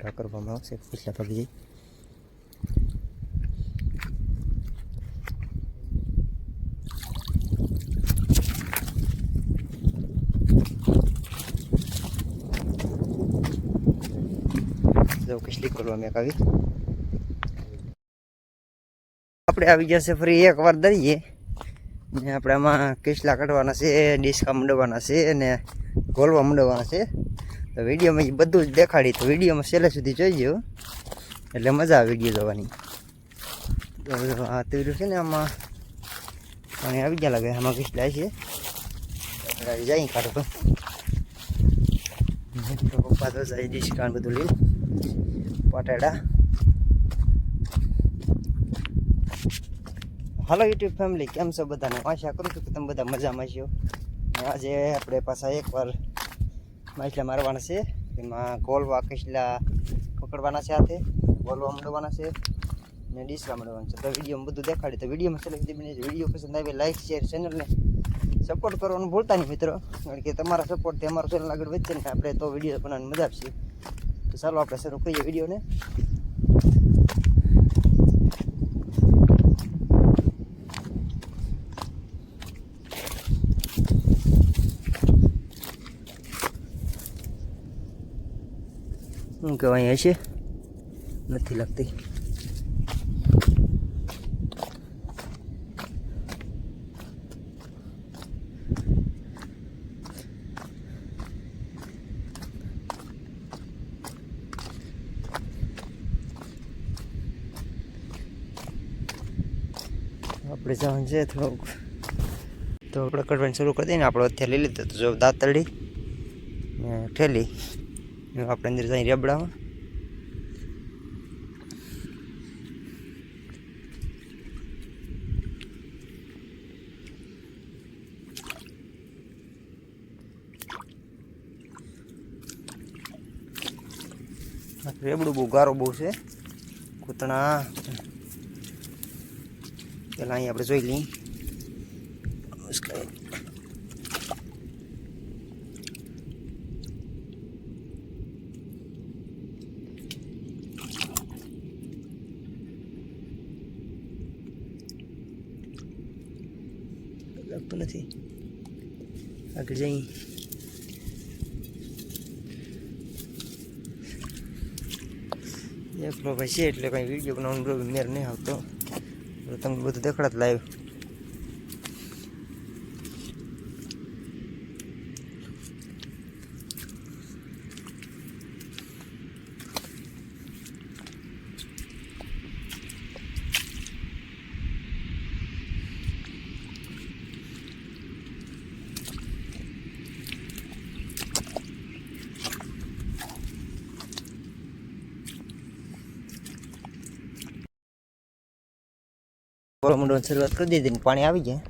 ગોરા કરવામાં આવશે પીછલા પગજી જો કિસલી કરવામાં આવી આપણે આવી જશે ફરી એકવાર દઈએ ને આપણે આમાં કિસલા કાઢવાના છે ડિસ્કા મંડવાના છે અને ગોલવા મંડવાના છે તો વિડીયોમાં એ બધું જ દેખાડી તો વિડીયોમાં છેલ્લે સુધી જોઈજો એટલે મજા આવે વિડીયો જોવાની તો આ તીર્યું છે ને આમાં પાણી આવી ગયા લાગે આમાં કિસલા છે જઈ કાઢો તો પપ્પા તો જાય ડિસ્કા બધું લઈ પટાડા હાલો યુટ્યુબ ફેમિલી કેમ છો બધાને આશા કરું છું કે તમે બધા મજામાં છો આજે આપણે પાછા એકવાર માછલા મારવાના છે એમાં ગોલવા કિસલા પકડવાના છે હાથે ગોલવા મંડવાના છે ને ડીસકા મંડવાના છે તો વિડીયોમાં બધું દેખાડી તો વિડીયોમાં છેલ્લે સુધી બની વિડીયો પસંદ આવે લાઈક શેર ચેનલને સપોર્ટ કરવાનું ભૂલતા નહીં મિત્રો કારણ કે તમારા સપોર્ટથી અમારું ચેનલ આગળ વધશે ને આપણે તો વિડીયો બનાવવાની મજા આવશે તો ચાલો આપણે શરૂ કરીએ વિડીયોને શું કહેવાય હશે નથી લાગતી આપણે જવાનું છે થોડુંક તો આપણે કઢવાનું શરૂ કરી દઈએ ને આપણે અત્યારે લઈ લીધું તો જો દાંતરડી ને ઠેલી આપણે અંદર જઈ રેબડામાં રેબડું બહુ ગારો બહુ છે કૂતણા પેલા અહીં આપણે જોઈ લઈએ લાગતું નથી આગળ જઈ એકલો ભાઈ છે એટલે કંઈ વિડીયો બનાવવાનો મેર નહીં આવતો તમને બધું દેખાડ લાઈવ મંડવાની શરૂઆત કરી દીધી ને પાણી આવી જાય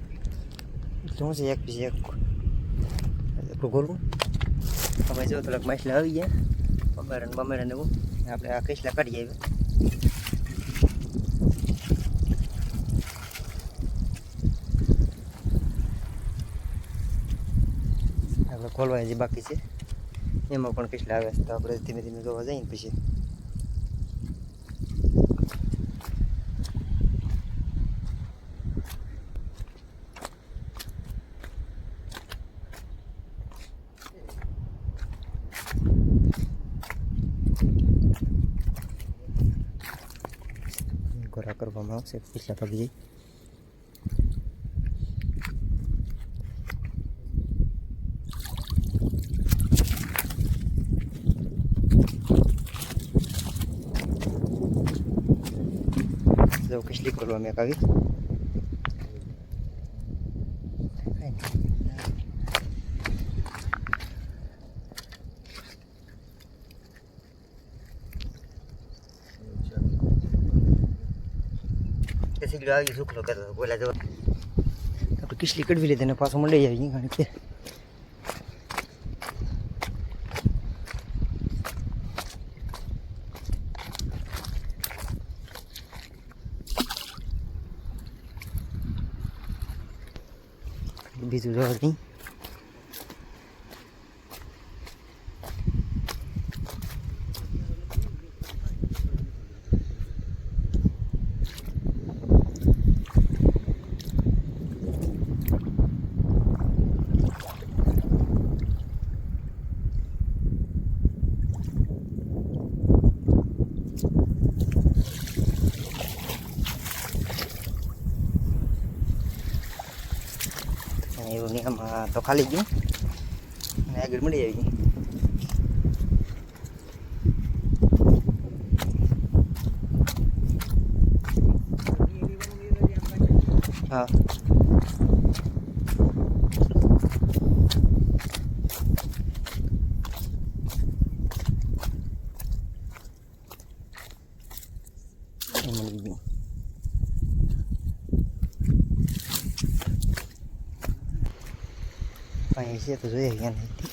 શું છે એક પછી એક આપણું ગોળવું અમે જો થોડાક માછલા આવી ગયા બમેરાને એવું આપણે આ કિસલા કાઢી આવી આપણે ખોલવાની જે બાકી છે એમાં પણ કિસલા આવે તો આપણે ધીમે ધીમે જોવા જઈએ પછી ગોરા કરવામાં આવશે પીછલા પગજી જો કિસલી કરવામાં આવી સિગડો આવી સુખલો કરતો બોલા જો આપણે કિસલી કડવી લીધી ને પાછો મંડાઈ આવી કારણ કે બીજું જોવા નહીં આપણું નિયમમાં તો ખાલી ગયું અને આગળ મળી આવી. હા મળી ગયું. કાંઈ છે તો જોઈએ ક્યાં નહીં.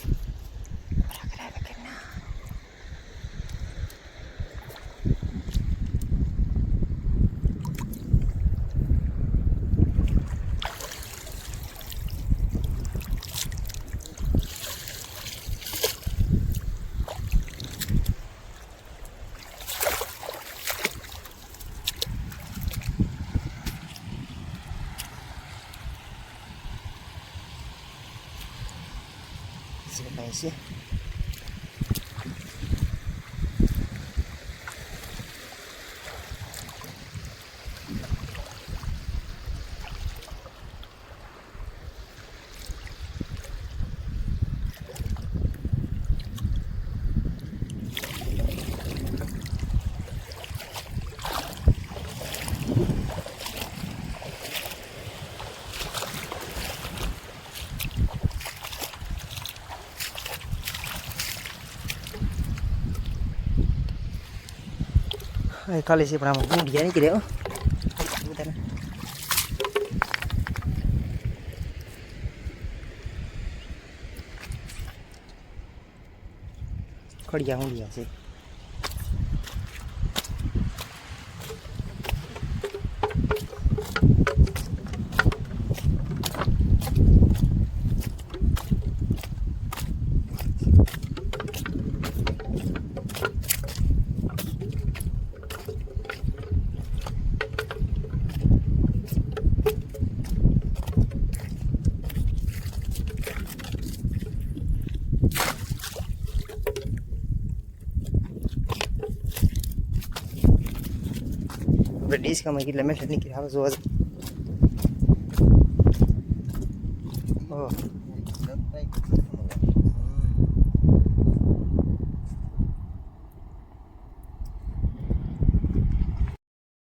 Kayak sih. Kali sih pernah mau dia nih kira oh. Kau dia dia sih. Berdisk kami kita mesej ni kita harus buat. Oh.